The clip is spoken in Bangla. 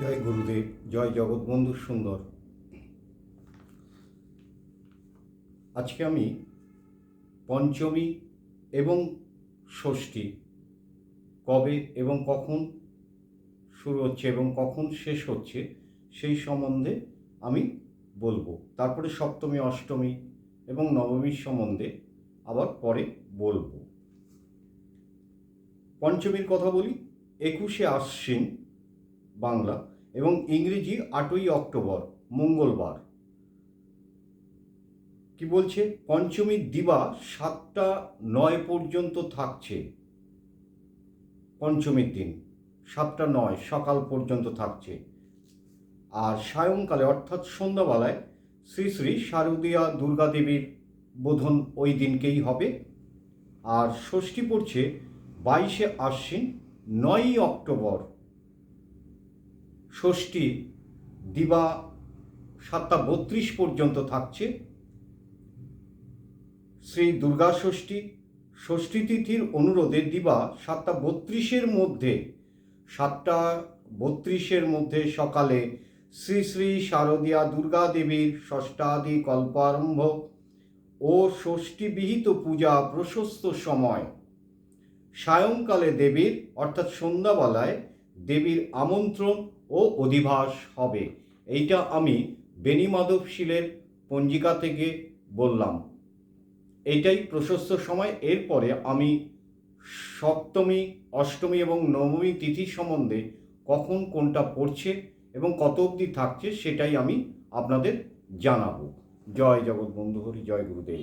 জয় গুরুদেব, জয় জগৎবন্ধু সুন্দর। আজকে আমি পঞ্চমী এবং ষষ্ঠী কবে এবং কখন শুরু হচ্ছে এবং কখন শেষ হচ্ছে সেই সম্বন্ধে আমি বলবো। তারপরে সপ্তমী, অষ্টমী এবং নবমীর সম্বন্ধে আবার পরে বলবো। পঞ্চমীর কথা বলি। 21শে আশ্বিন বাংলা এবং ইংরেজি 8ই অক্টোবর মঙ্গলবার। কি বলছে? পঞ্চমীর দিবা 7টা 9 পর্যন্ত থাকছে। পঞ্চমীর দিন 7টা 9 সকাল পর্যন্ত থাকছে। আর সায়ংকালে অর্থাৎ সন্ধ্যাবেলায় শ্রী শ্রী শারদীয়া দুর্গা দেবীর বোধন ওই দিনকেই হবে। আর ষষ্ঠী পড়ছে 22শে আশ্বিন 9ই অক্টোবর। ষষ্ঠী দিবা 7টা 32 পর্যন্ত থাকছে। শ্রী দুর্গা ষষ্ঠী ষষ্ঠী তিথির অনুরোধে দিবা 7টা 32-এর মধ্যে 7টা 32-এর মধ্যে সকালে শ্রী শ্রী শারদীয়া দুর্গা দেবীর ষষ্ঠাদি কল্পারম্ভ ও ষষ্ঠীবিহিত পূজা প্রশস্ত সময়। সায়ংকালে দেবীর অর্থাৎ সন্ধ্যাবেলায় দেবীর আমন্ত্রণ ও অধিবাস হবে। এইটা আমি বেনি মাধবশীলের পঞ্জিকা থেকে বললাম। এইটাই প্রশস্ত সময়। এরপরে আমি সপ্তমী, অষ্টমী এবং নবমী তিথি সম্বন্ধে কখন কোনটা পড়ছে এবং কত অবধি থাকছে সেটাই আমি আপনাদের জানাবো। জয় জগৎবন্ধু হরি, জয় গুরুদেব।